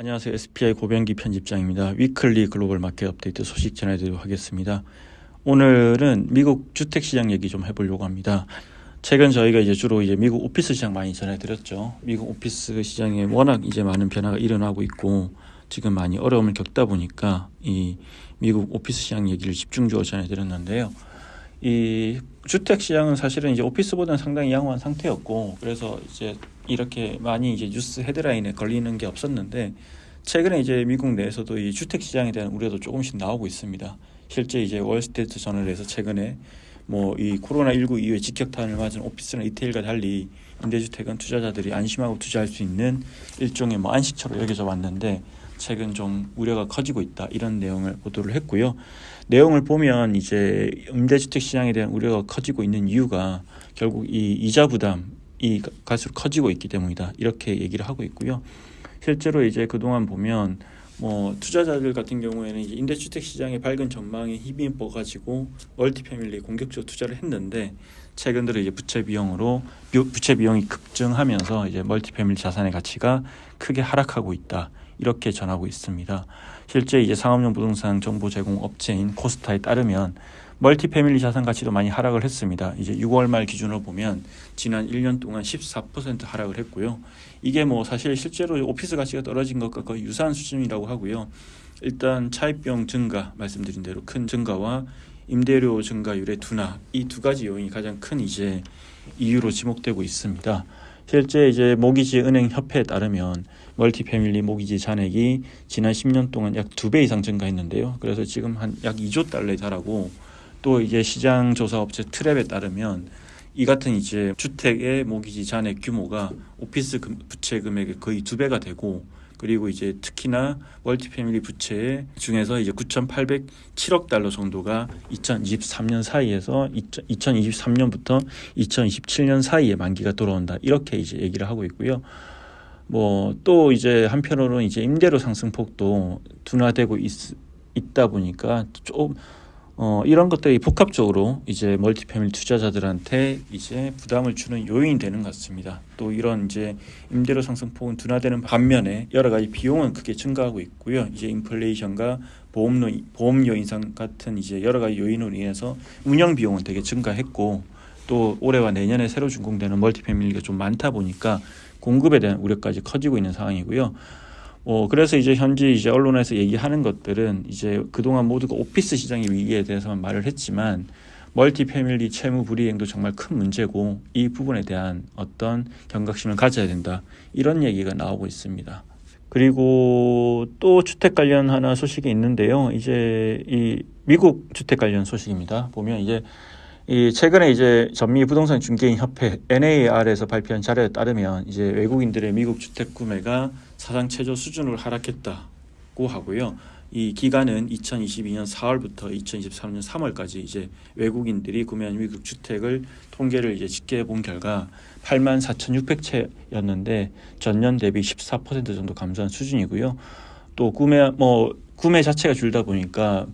안녕하세요. SPI 고병기 편집장입니다. 위클리 글로벌 마켓 업데이트 소식 전해드리도록 하겠습니다. 오늘은 미국 주택시장 얘기 좀 해보려고 합니다. 최근 저희가 주로 미국 오피스 시장 많이 전해드렸죠. 미국 오피스 시장에 워낙 많은 변화가 일어나고 있고 지금 많이 어려움을 겪다 보니까 이 미국 오피스 시장 얘기를 집중적으로 전해드렸는데요. 이 주택 시장은 사실은 오피스보다는 상당히 양호한 상태였고, 그래서 이렇게 많이 뉴스 헤드라인에 걸리는 게 없었는데, 최근에 미국 내에서도 이 주택 시장에 대한 우려도 조금씩 나오고 있습니다. 실제 월스트리트 저널에서 최근에 이 코로나19 이후에 직격탄을 맞은 오피스나 리테일과 달리 임대주택은 투자자들이 안심하고 투자할 수 있는 일종의 안식처로 여겨져 왔는데, 최근 좀 우려가 커지고 있다, 이런 내용을 보도를 했고요. 내용을 보면 임대주택 시장에 대한 우려가 커지고 있는 이유가 결국 이 이자 부담이 갈수록 커지고 있기 때문이다, 이렇게 얘기를 하고 있고요. 실제로 그동안 보면 투자자들 같은 경우에는 임대주택 시장의 밝은 전망에 힘입어 가지고 멀티패밀리에 공격적으로 투자를 했는데, 최근 들어 부채 비용이 급증하면서 멀티패밀리 자산의 가치가 크게 하락하고 있다, 이렇게 전하고 있습니다. 실제 상업용 부동산 정보 제공 업체인 코스타에 따르면 멀티패밀리 자산 가치도 많이 하락을 했습니다. 6월 말 기준으로 보면 지난 1년 동안 14% 하락을 했고요. 이게 사실 실제로 오피스 가치가 떨어진 것과 거의 유사한 수준이라고 하고요. 일단 차입비용 증가, 말씀드린 대로 큰 증가와 임대료 증가율의 둔화, 이 두 가지 요인이 가장 큰 이유로 지목되고 있습니다. 실제 모기지 은행 협회에 따르면 멀티패밀리 모기지 잔액이 지난 10년 동안 약 2배 이상 증가했는데요. 그래서 지금 약 2조 달러에 달하고, 또 시장 조사 업체 트랩에 따르면 이 같은 주택의 모기지 잔액 규모가 오피스 부채 금액의 거의 2배가 되고, 그리고 특히나 멀티패밀리 부채 중에서 9,807억 달러 정도가 2023년 사이에서 2023년부터 2027년 사이에 만기가 돌아온다, 이렇게 얘기를 하고 있고요. 또 한편으로는 임대료 상승폭도 둔화되고 있다 보니까 좀 이런 것들이 복합적으로 멀티패밀리 투자자들한테 부담을 주는 요인이 되는 것 같습니다. 또 이런 임대료 상승폭은 둔화되는 반면에 여러 가지 비용은 크게 증가하고 있고요. 인플레이션과 보험료 인상 같은 여러 가지 요인으로 인해서 운영 비용은 되게 증가했고, 또 올해와 내년에 새로 준공되는 멀티패밀리가 좀 많다 보니까 공급에 대한 우려까지 커지고 있는 상황이고요. 그래서 현지 언론에서 얘기하는 것들은 그동안 모두가 오피스 시장의 위기에 대해서만 말을 했지만, 멀티패밀리 채무 불이행도 정말 큰 문제고, 이 부분에 대한 어떤 경각심을 가져야 된다, 이런 얘기가 나오고 있습니다. 그리고 또 주택 관련 하나 소식이 있는데요. 이 미국 주택 관련 소식입니다. 보면 최근에 전미 부동산 중개인 협회 NAR에서 발표한 자료에 따르면 외국인들의 미국 주택 구매가 사상 최저 수준으로 하락했다고 하고요. 이 기간은 2022년 4월부터 2023년 3월까지 외국인들이 구매한 미국 주택을 통계를 집계해 본 결과 84,600채였는데 전년 대비 14% 정도 감소한 수준이고요. 또 구매 자체가 줄다 보니까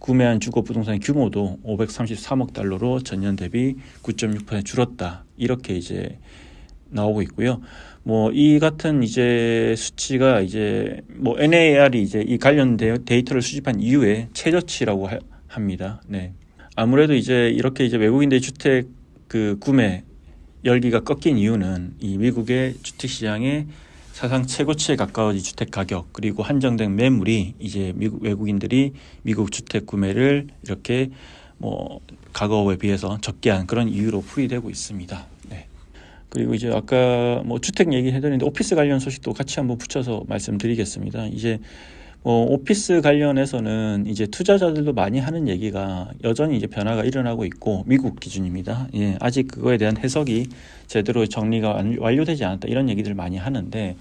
구매한 주거 부동산 규모도 533억 달러로 전년 대비 9.6% 줄었다, 이렇게 나오고 있고요. 이 같은 수치가 NAR이 이 관련 데이터를 수집한 이후에 최저치라고 합니다. 네. 아무래도 이렇게 외국인들의 주택 구매 열기가 꺾인 이유는 이 미국의 주택 시장의 사상 최고치에 가까워진 주택 가격, 그리고 한정된 매물이 미국 외국인들이 미국 주택 구매를 이렇게 과거에 비해서 적게 한 그런 이유로 풀이되고 있습니다. 네. 그리고 아까 주택 얘기 해드렸는데 오피스 관련 소식도 같이 한번 붙여서 말씀드리겠습니다. 오피스 관련해서는 투자자들도 많이 하는 얘기가 여전히 변화가 일어나고 있고, 미국 기준입니다. 아직 그거에 대한 해석이 제대로 정리가 완료되지 않았다, 이런 얘기들을 많이 하는데,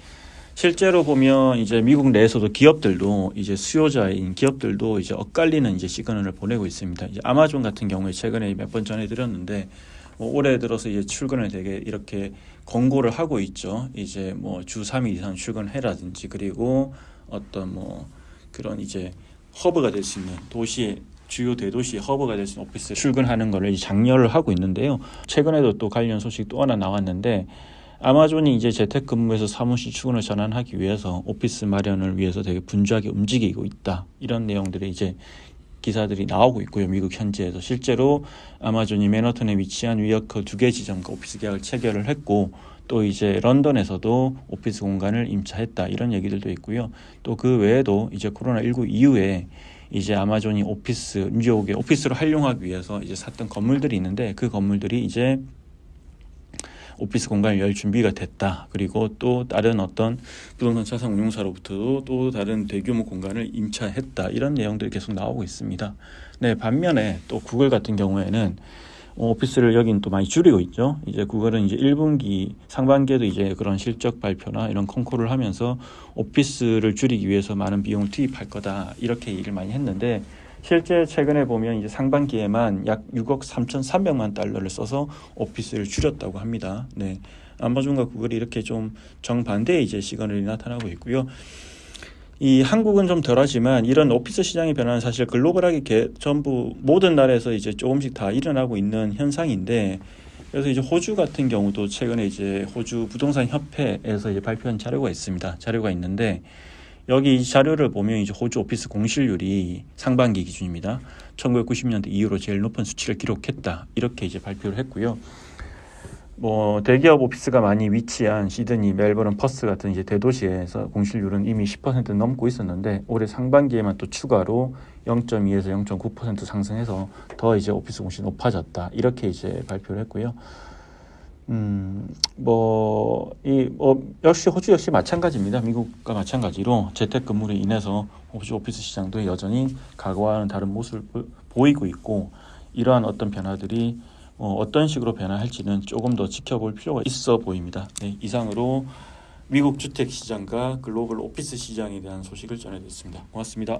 실제로 보면 미국 내에서도 기업들도 수요자인 기업들도 엇갈리는 시그널을 보내고 있습니다. 아마존 같은 경우에 최근에 몇 번 전해드렸는데, 올해 들어서 출근을 되게 이렇게 권고를 하고 있죠. 주 3일 이상 출근해라든지, 그리고 어떤 그런 허브가 될 수 있는 도시의 주요 대도시 허브가 될 수 있는 오피스에 출근하는 것을 장려를 하고 있는데요. 최근에도 또 관련 소식 또 하나 나왔는데, 아마존이 이제 재택근무에서 사무실 출근을 전환하기 위해서 오피스 마련을 위해서 되게 분주하게 움직이고 있다. 이런 내용들이 이제 기사들이 나오고 있고요. 미국 현지에서 실제로 아마존이 맨하탄에 위치한 위어커 2개 지점과 오피스 계약을 체결을 했고 또 이제 런던에서도 오피스 공간을 임차했다. 이런 얘기들도 있고요. 또 그 외에도 이제 코로나19 이후에 이제 아마존이 오피스, 뉴욕에 오피스로 활용하기 위해서 이제 샀던 건물들이 있는데 그 건물들이 이제 오피스 공간을 열 준비가 됐다. 그리고 또 다른 어떤 부동산 자산 운용사로부터도 또 다른 대규모 공간을 임차했다. 이런 내용들이 계속 나오고 있습니다. 네, 반면에 또 구글 같은 경우에는 오피스를 여긴 또 많이 줄이고 있죠. 이제 구글은 이제 1분기 상반기에도 이제 그런 실적 발표나 이런 콩쿠르를 하면서 오피스를 줄이기 위해서 많은 비용을 투입할 거다. 이렇게 얘기를 많이 했는데 실제 최근에 보면 이제 상반기에만 약 6억 3,300만 달러를 써서 오피스를 줄였다고 합니다. 네. 아마존과 구글이 이렇게 좀 정반대의 이제 시그널이 나타나고 있고요. 이 한국은 좀 덜하지만 이런 오피스 시장의 변화는 사실 글로벌하게 전부 모든 나라에서 이제 조금씩 다 일어나고 있는 현상인데 그래서 이제 호주 같은 경우도 최근에 이제 호주 부동산 협회에서 이제 발표한 자료가 있습니다. 자료가 있는데 여기 이 자료를 보면 이제 호주 오피스 공실률이 상반기 기준입니다. 1990년대 이후로 제일 높은 수치를 기록했다. 이렇게 이제 발표를 했고요. 대기업 오피스가 많이 위치한 시드니, 멜버른, 퍼스 같은 이제 대도시에서 공실률은 이미 10% 넘고 있었는데 올해 상반기에만 또 추가로 0.2에서 0.9% 상승해서 더 이제 오피스 공실이 높아졌다. 이렇게 이제 발표를 했고요. 역시 호주 역시 마찬가지입니다. 미국과 마찬가지로 재택근무로 인해서 호주 오피스 시장도 여전히 과거와는 다른 모습을 보이고 있고 이러한 어떤 변화들이 어떤 식으로 변화할지는 조금 더 지켜볼 필요가 있어 보입니다. 네, 이상으로 미국 주택 시장과 글로벌 오피스 시장에 대한 소식을 전해드렸습니다. 고맙습니다.